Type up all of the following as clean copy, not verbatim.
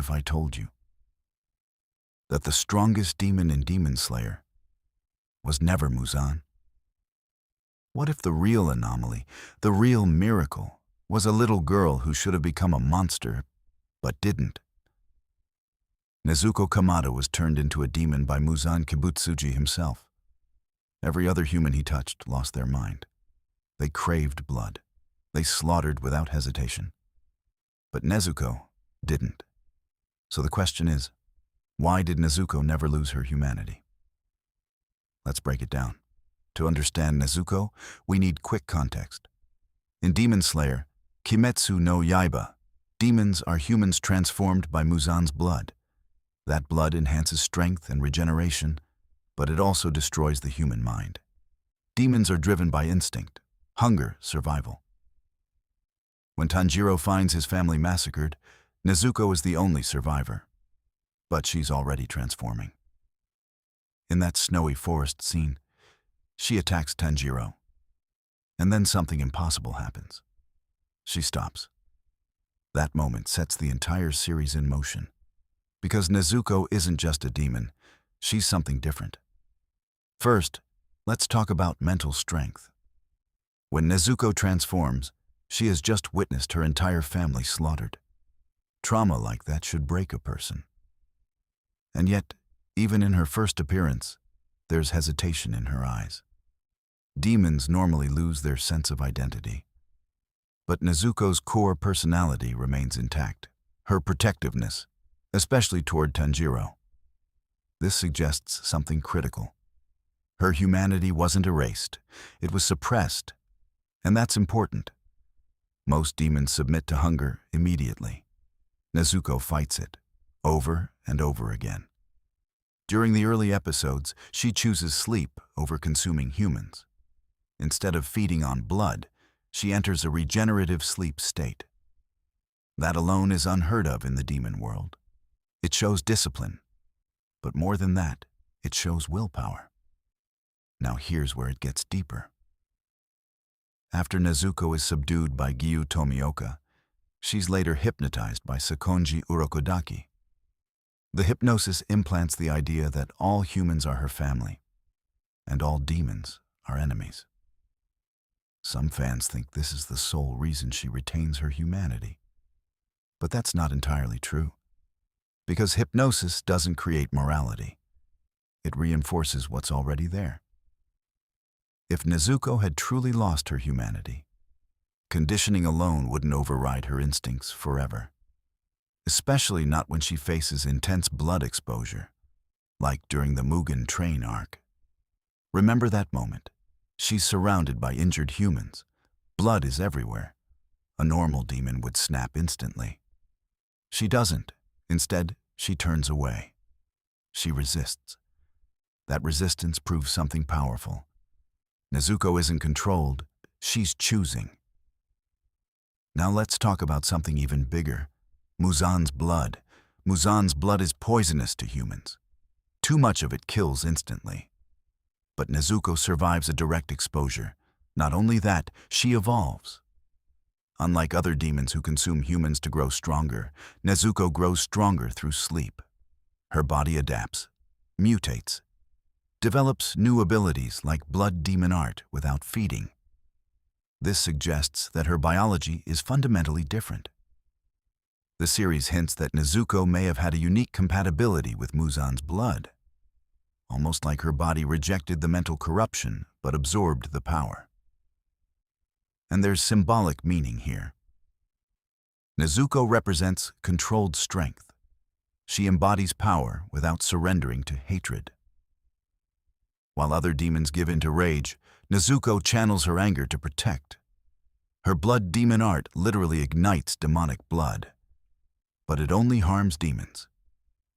if I told you that the strongest demon in Demon Slayer was never Muzan? What if the real anomaly, the real miracle, was a little girl who should have become a monster, but didn't? Nezuko Kamado was turned into a demon by Muzan Kibutsuji himself. Every other human he touched lost their mind. They craved blood. They slaughtered without hesitation. But Nezuko didn't. So the question is, why did Nezuko never lose her humanity? Let's break it down. To understand Nezuko, we need quick context. In Demon Slayer, Kimetsu no Yaiba, demons are humans transformed by Muzan's blood. That blood enhances strength and regeneration, but it also destroys the human mind. Demons are driven by instinct, hunger, survival. When Tanjiro finds his family massacred, Nezuko is the only survivor. But she's already transforming. In that snowy forest scene, she attacks Tanjiro. And then something impossible happens. She stops. That moment sets the entire series in motion. Because Nezuko isn't just a demon, she's something different. First, let's talk about mental strength. When Nezuko transforms, she has just witnessed her entire family slaughtered. Trauma like that should break a person. And yet, even in her first appearance, there's hesitation in her eyes. Demons normally lose their sense of identity. But Nezuko's core personality remains intact. Her protectiveness, especially toward Tanjiro. This suggests something critical. Her humanity wasn't erased. It was suppressed. And that's important. Most demons submit to hunger immediately. Nezuko fights it, over and over again. During the early episodes, she chooses sleep over consuming humans. Instead of feeding on blood, she enters a regenerative sleep state. That alone is unheard of in the demon world. It shows discipline. But more than that, it shows willpower. Now here's where it gets deeper. After Nezuko is subdued by Giyu Tomioka, she's later hypnotized by Sakonji Urokodaki. The hypnosis implants the idea that all humans are her family, and all demons are enemies. Some fans think this is the sole reason she retains her humanity. But that's not entirely true. Because hypnosis doesn't create morality. It reinforces what's already there. If Nezuko had truly lost her humanity, conditioning alone wouldn't override her instincts forever. Especially not when she faces intense blood exposure, like during the Mugen Train arc. Remember that moment. She's surrounded by injured humans. Blood is everywhere. A normal demon would snap instantly. She doesn't. Instead, she turns away. She resists. That resistance proves something powerful. Nezuko isn't controlled, she's choosing. Now let's talk about something even bigger. Muzan's blood. Muzan's blood is poisonous to humans. Too much of it kills instantly. But Nezuko survives a direct exposure. Not only that, she evolves. Unlike other demons who consume humans to grow stronger, Nezuko grows stronger through sleep. Her body adapts, mutates, develops new abilities like blood demon art without feeding. This suggests that her biology is fundamentally different. The series hints that Nezuko may have had a unique compatibility with Muzan's blood, almost like her body rejected the mental corruption but absorbed the power. And there's symbolic meaning here. Nezuko represents controlled strength. She embodies power without surrendering to hatred. While other demons give in to rage, Nezuko channels her anger to protect. Her blood demon art literally ignites demonic blood. But it only harms demons.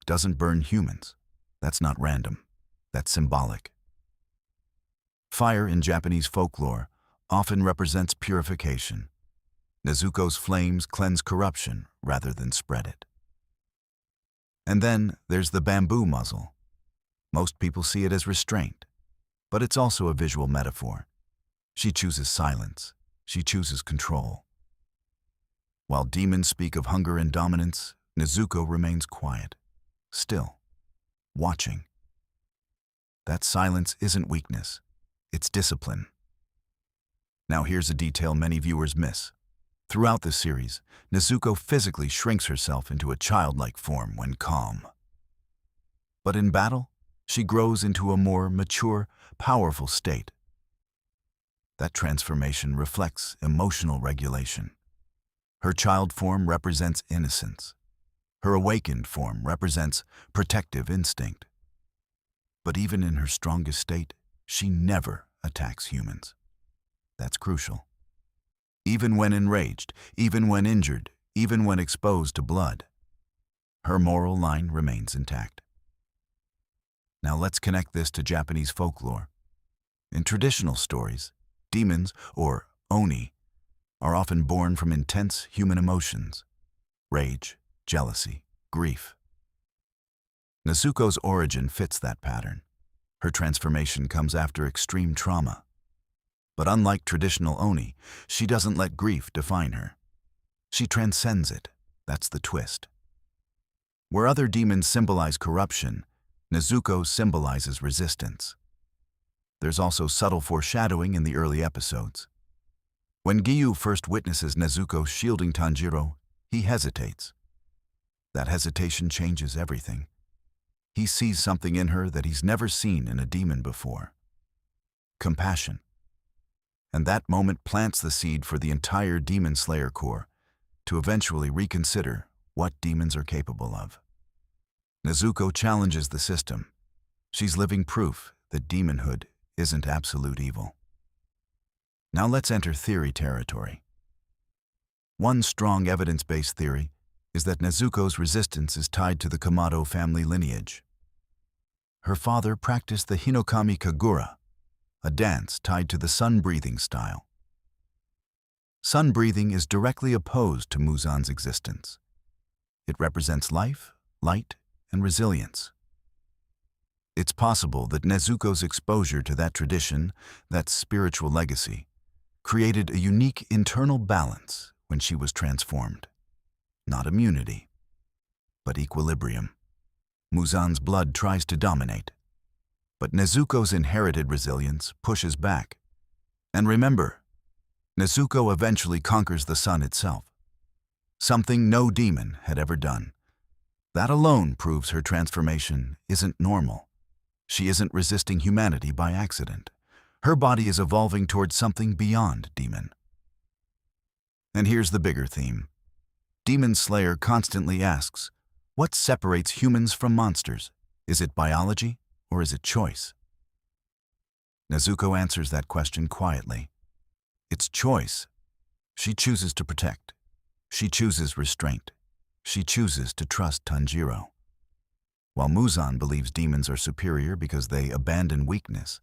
It doesn't burn humans. That's not random. That's symbolic. Fire in Japanese folklore often represents purification. Nezuko's flames cleanse corruption rather than spread it. And then there's the bamboo muzzle. Most people see it as restraint, but it's also a visual metaphor. She chooses silence. She chooses control. While demons speak of hunger and dominance, Nezuko remains quiet, still, watching. That silence isn't weakness, it's discipline. Now here's a detail many viewers miss. Throughout the series, Nezuko physically shrinks herself into a childlike form when calm. But in battle, she grows into a more mature, powerful state. That transformation reflects emotional regulation. Her child form represents innocence. Her awakened form represents protective instinct. But even in her strongest state, she never attacks humans. That's crucial. Even when enraged, even when injured, even when exposed to blood, her moral line remains intact. Now let's connect this to Japanese folklore. In traditional stories, demons, or oni, are often born from intense human emotions: rage, jealousy, grief. Nezuko's origin fits that pattern. Her transformation comes after extreme trauma. But unlike traditional oni, she doesn't let grief define her. She transcends it. That's the twist. Where other demons symbolize corruption, Nezuko symbolizes resistance. There's also subtle foreshadowing in the early episodes. When Giyu first witnesses Nezuko shielding Tanjiro, he hesitates. That hesitation changes everything. He sees something in her that he's never seen in a demon before: compassion. And that moment plants the seed for the entire Demon Slayer Corps to eventually reconsider what demons are capable of. Nezuko challenges the system. She's living proof that demonhood isn't absolute evil. Now let's enter theory territory. One strong evidence-based theory is that Nezuko's resistance is tied to the Kamado family lineage. Her father practiced the Hinokami Kagura, a dance tied to the sun-breathing style. Sun-breathing is directly opposed to Muzan's existence. It represents life, light, and resilience. It's possible that Nezuko's exposure to that tradition, that spiritual legacy, created a unique internal balance when she was transformed. Not immunity, but equilibrium. Muzan's blood tries to dominate, but Nezuko's inherited resilience pushes back. And remember, Nezuko eventually conquers the sun itself, something no demon had ever done. That alone proves her transformation isn't normal. She isn't resisting humanity by accident. Her body is evolving towards something beyond demon. And here's the bigger theme. Demon Slayer constantly asks, what separates humans from monsters? Is it biology or is it choice? Nezuko answers that question quietly. It's choice. She chooses to protect. She chooses restraint. She chooses to trust Tanjiro. While Muzan believes demons are superior because they abandon weakness,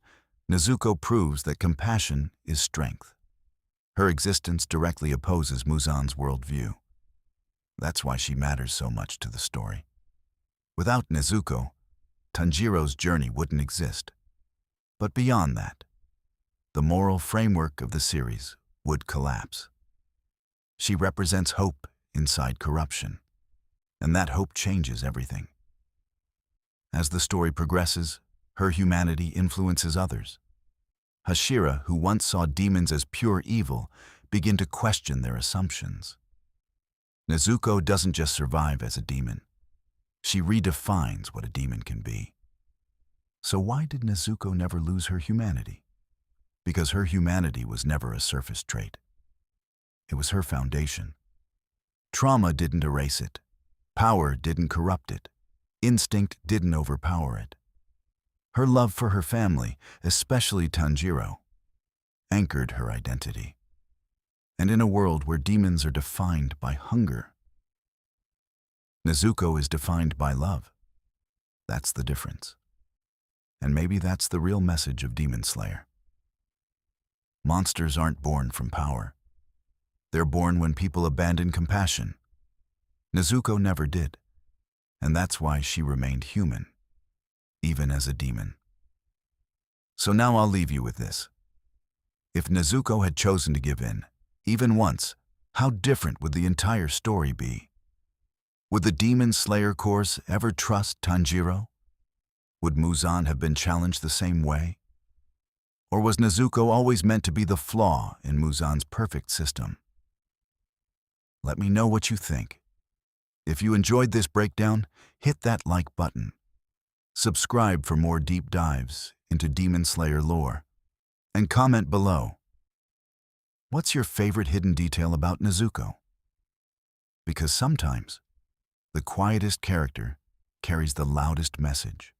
Nezuko proves that compassion is strength. Her existence directly opposes Muzan's worldview. That's why she matters so much to the story. Without Nezuko, Tanjiro's journey wouldn't exist. But beyond that, the moral framework of the series would collapse. She represents hope inside corruption, and that hope changes everything. As the story progresses, her humanity influences others. Hashira, who once saw demons as pure evil, begin to question their assumptions. Nezuko doesn't just survive as a demon. She redefines what a demon can be. So why did Nezuko never lose her humanity? Because her humanity was never a surface trait. It was her foundation. Trauma didn't erase it. Power didn't corrupt it. Instinct didn't overpower it. Her love for her family, especially Tanjiro, anchored her identity. And in a world where demons are defined by hunger, Nezuko is defined by love. That's the difference. And maybe that's the real message of Demon Slayer. Monsters aren't born from power. They're born when people abandon compassion. Nezuko never did, and that's why she remained human, even as a demon. So now I'll leave you with this. If Nezuko had chosen to give in, even once, how different would the entire story be? Would the Demon Slayer course ever trust Tanjiro? Would Muzan have been challenged the same way? Or was Nezuko always meant to be the flaw in Muzan's perfect system? Let me know what you think. If you enjoyed this breakdown, hit that like button. Subscribe for more deep dives into Demon Slayer lore. And comment below. What's your favorite hidden detail about Nezuko? Because sometimes, the quietest character carries the loudest message.